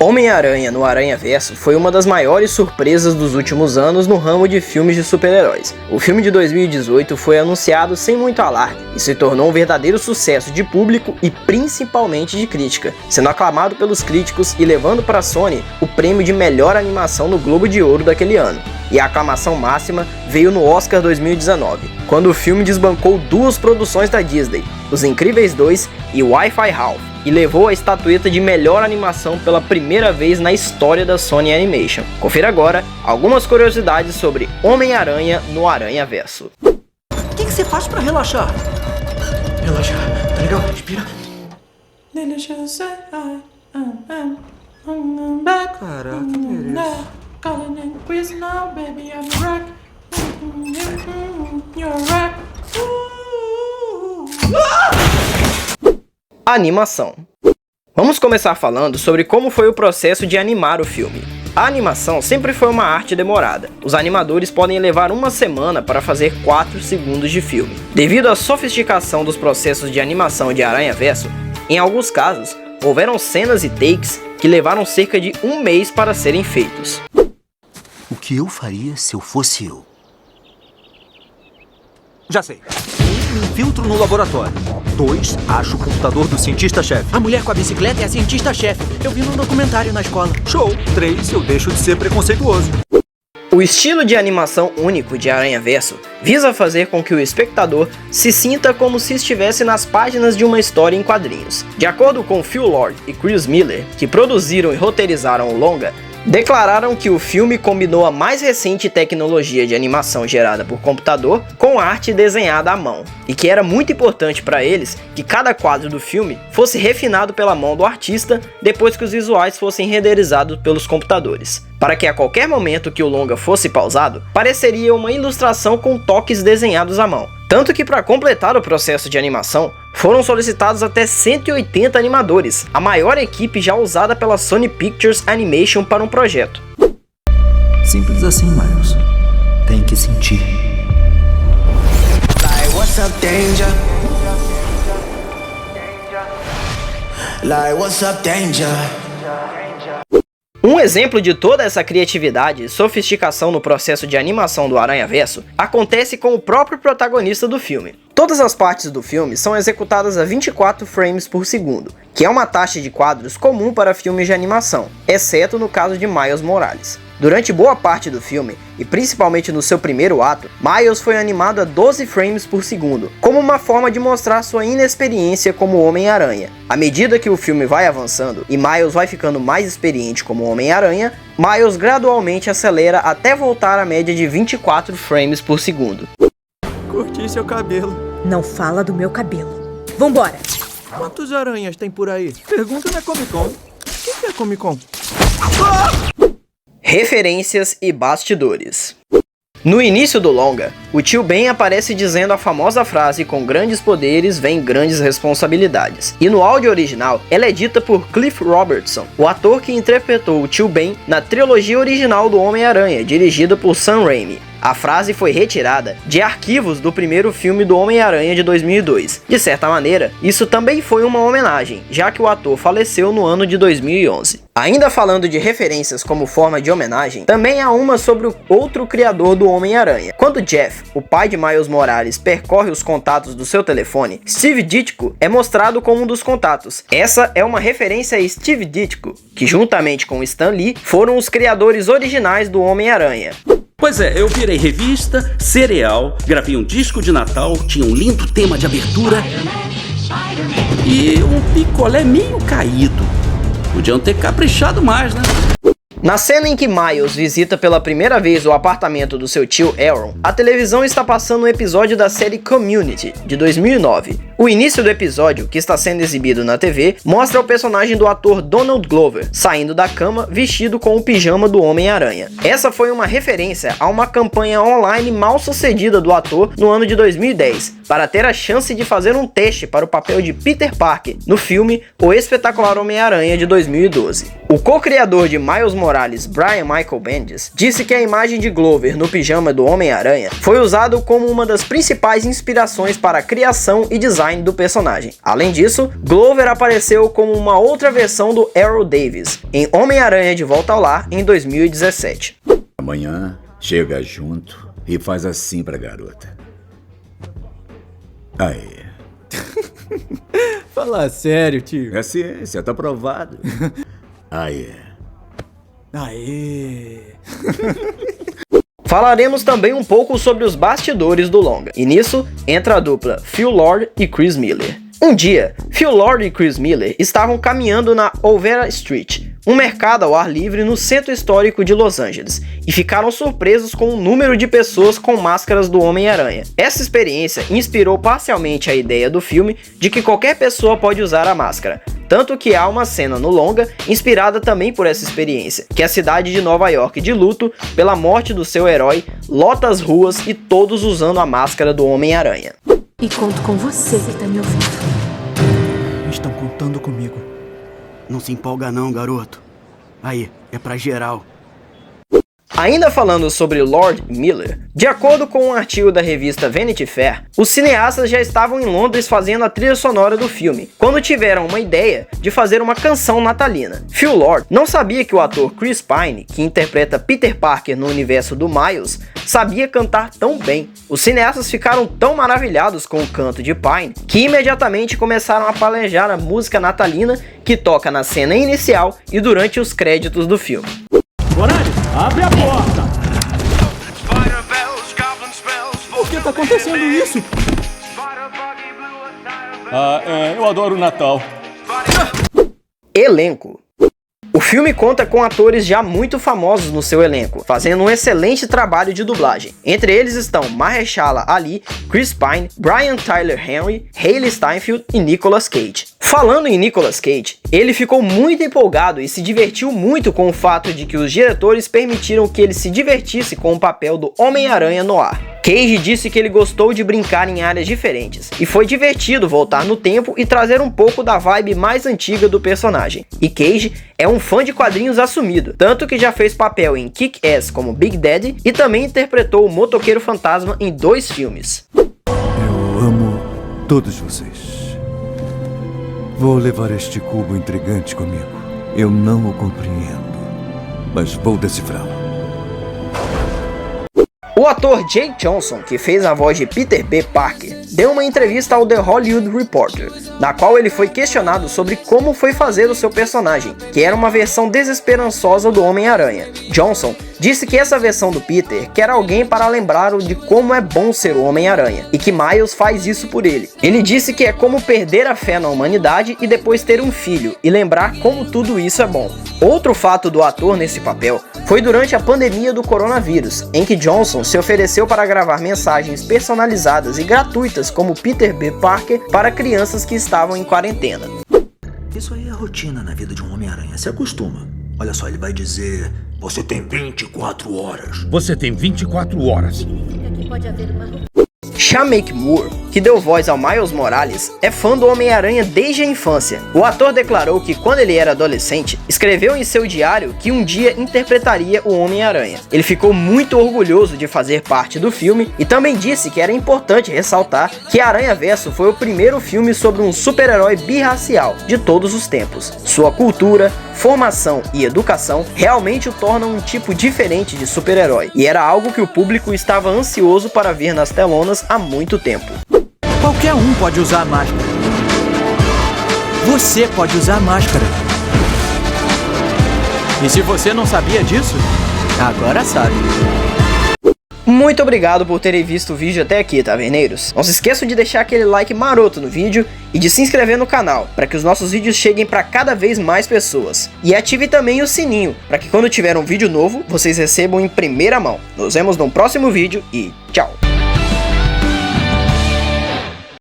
Homem-Aranha no Aranhaverso foi uma das maiores surpresas dos últimos anos no ramo de filmes de super-heróis. O filme de 2018 foi anunciado sem muito alarde e se tornou um verdadeiro sucesso de público e principalmente de crítica, sendo aclamado pelos críticos e levando para a Sony o prêmio de melhor animação no Globo de Ouro daquele ano. E a aclamação máxima veio no Oscar 2019, quando o filme desbancou duas produções da Disney, Os Incríveis 2 e Wi-Fi Ralph, e levou a estatueta de melhor animação pela primeira vez na história da Sony Animation. Confira agora algumas curiosidades sobre Homem-Aranha no Aranhaverso. O que você faz pra relaxar? Relaxar, tá legal? Respira. Caraca, mereço. Animação. Vamos começar falando sobre como foi o processo de animar o filme. A animação sempre foi uma arte demorada. Os animadores podem levar uma semana para fazer 4 segundos de filme. Devido à sofisticação dos processos de animação de Aranhaverso, em alguns casos, houveram cenas e takes que levaram cerca de um mês para serem feitos. O que eu faria se eu fosse eu? Já sei. 1. Infiltro no laboratório. 2. Acho o computador do cientista-chefe. A mulher com a bicicleta é a cientista-chefe. Eu vi no documentário na escola. Show. 3. Eu deixo de ser preconceituoso. O estilo de animação único de Aranhaverso visa fazer com que o espectador se sinta como se estivesse nas páginas de uma história em quadrinhos. De acordo com Phil Lord e Chris Miller, que produziram e roteirizaram o longa, declararam que o filme combinou a mais recente tecnologia de animação gerada por computador com arte desenhada à mão, e que era muito importante para eles que cada quadro do filme fosse refinado pela mão do artista depois que os visuais fossem renderizados pelos computadores, para que a qualquer momento que o longa fosse pausado, pareceria uma ilustração com toques desenhados à mão. Tanto que para completar o processo de animação, foram solicitados até 180 animadores, a maior equipe já usada pela Sony Pictures Animation para um projeto. Simples assim, Miles. Tem que sentir. Like, what's up, danger? Like, what's up, danger? Um exemplo de toda essa criatividade e sofisticação no processo de animação do Aranhaverso acontece com o próprio protagonista do filme. Todas as partes do filme são executadas a 24 frames por segundo, que é uma taxa de quadros comum para filmes de animação, exceto no caso de Miles Morales. Durante boa parte do filme, e principalmente no seu primeiro ato, Miles foi animado a 12 frames por segundo, como uma forma de mostrar sua inexperiência como Homem-Aranha. À medida que o filme vai avançando e Miles vai ficando mais experiente como Homem-Aranha, Miles gradualmente acelera até voltar à média de 24 frames por segundo. Curti seu cabelo. Não fala do meu cabelo. Vambora! Quantos aranhas tem por aí? Pergunta na Comic Con. O que é Comic Con? Referências e bastidores. No início do longa, o Tio Ben aparece dizendo a famosa frase "com grandes poderes vem grandes responsabilidades", e no áudio original ela é dita por Cliff Robertson, o ator que interpretou o Tio Ben na trilogia original do Homem-Aranha, dirigida por Sam Raimi. A frase foi retirada de arquivos do primeiro filme do Homem-Aranha de 2002. De certa maneira, isso também foi uma homenagem, já que o ator faleceu no ano de 2011. Ainda falando de referências como forma de homenagem, também há uma sobre o outro criador do Homem-Aranha. Quando Jeff, o pai de Miles Morales, percorre os contatos do seu telefone, Steve Ditko é mostrado como um dos contatos. Essa é uma referência a Steve Ditko, que juntamente com Stan Lee foram os criadores originais do Homem-Aranha. Pois é, eu virei revista, cereal, gravei um disco de Natal, tinha um lindo tema de abertura e um picolé meio caído. Podiam ter caprichado mais, né? Na cena em que Miles visita pela primeira vez o apartamento do seu tio Aaron, a televisão está passando um episódio da série Community, de 2009. O início do episódio, que está sendo exibido na TV, mostra o personagem do ator Donald Glover saindo da cama vestido com o pijama do Homem-Aranha. Essa foi uma referência a uma campanha online mal sucedida do ator no ano de 2010, para ter a chance de fazer um teste para o papel de Peter Parker no filme O Espetacular Homem-Aranha de 2012. O co-criador de Miles Morales, Brian Michael Bendis, disse que a imagem de Glover no pijama do Homem-Aranha foi usado como uma das principais inspirações para a criação e design do personagem. Além disso, Glover apareceu como uma outra versão do Errol Davis em Homem-Aranha de Volta ao Lar em 2017. Amanhã, chega junto e faz assim pra garota. Aí. Fala sério, tio. É ciência, tá provado. Aí. Aê. Falaremos também um pouco sobre os bastidores do longa, e nisso entra a dupla Phil Lord e Chris Miller. Um dia, Phil Lord e Chris Miller estavam caminhando na Olvera Street, um mercado ao ar livre no centro histórico de Los Angeles, e ficaram surpresos com o número de pessoas com máscaras do Homem-Aranha. Essa experiência inspirou parcialmente a ideia do filme de que qualquer pessoa pode usar a máscara, tanto que há uma cena no longa inspirada também por essa experiência, que a cidade de Nova York de luto pela morte do seu herói lota as ruas e todos usando a máscara do Homem-Aranha. E conto com você que tá me ouvindo. Estão contando comigo. Não se empolga não, garoto. Aí, é pra geral. Ainda falando sobre Lord e Miller, de acordo com um artigo da revista Vanity Fair, os cineastas já estavam em Londres fazendo a trilha sonora do filme, quando tiveram uma ideia de fazer uma canção natalina. Phil Lord não sabia que o ator Chris Pine, que interpreta Peter Parker no universo do Miles, sabia cantar tão bem. Os cineastas ficaram tão maravilhados com o canto de Pine, que imediatamente começaram a planejar a música natalina que toca na cena inicial e durante os créditos do filme. Horário, abre a porta! Por que tá acontecendo isso? Eu adoro o Natal. Elenco. O filme conta com atores já muito famosos no seu elenco, fazendo um excelente trabalho de dublagem. Entre eles estão Mahershala Ali, Chris Pine, Brian Tyler Henry, Hailee Steinfeld e Nicolas Cage. Falando em Nicolas Cage, ele ficou muito empolgado e se divertiu muito com o fato de que os diretores permitiram que ele se divertisse com o papel do Homem-Aranha no ar. Cage disse que ele gostou de brincar em áreas diferentes, e foi divertido voltar no tempo e trazer um pouco da vibe mais antiga do personagem. E Cage é um fã de quadrinhos assumido, tanto que já fez papel em Kick-Ass como Big Daddy e também interpretou o Motoqueiro Fantasma em 2 filmes. Eu amo todos vocês. Vou levar este cubo intrigante comigo. Eu não o compreendo, mas vou decifrá-lo. O ator Jake Johnson, que fez a voz de Peter B. Parker, deu uma entrevista ao The Hollywood Reporter, na qual ele foi questionado sobre como foi fazer o seu personagem, que era uma versão desesperançosa do Homem-Aranha. Johnson disse que essa versão do Peter quer alguém para lembrá-lo de como é bom ser o Homem-Aranha, e que Miles faz isso por ele. Ele disse que é como perder a fé na humanidade e depois ter um filho, e lembrar como tudo isso é bom. Outro fato do ator nesse papel foi durante a pandemia do coronavírus, em que Johnson se ofereceu para gravar mensagens personalizadas e gratuitas como Peter B. Parker para crianças que estavam em quarentena. Isso aí é rotina na vida de um Homem-Aranha, se acostuma. Olha só, ele vai dizer: você tem 24 horas. Você tem 24 horas. Significa que pode haver uma... Shameik Moore, que deu voz ao Miles Morales, é fã do Homem-Aranha desde a infância. O ator declarou que quando ele era adolescente, escreveu em seu diário que um dia interpretaria o Homem-Aranha. Ele ficou muito orgulhoso de fazer parte do filme e também disse que era importante ressaltar que Aranhaverso foi o primeiro filme sobre um super-herói birracial de todos os tempos. Sua cultura, formação e educação realmente o tornam um tipo diferente de super-herói, e era algo que o público estava ansioso para ver nas telonas há muito tempo. Qualquer um pode usar a máscara. Você pode usar a máscara. E se você não sabia disso, agora sabe. Muito obrigado por terem visto o vídeo até aqui, taverneiros. Não se esqueçam de deixar aquele like maroto no vídeo e de se inscrever no canal, para que os nossos vídeos cheguem para cada vez mais pessoas. E ative também o sininho, para que quando tiver um vídeo novo, vocês recebam em primeira mão. Nos vemos no próximo vídeo e tchau!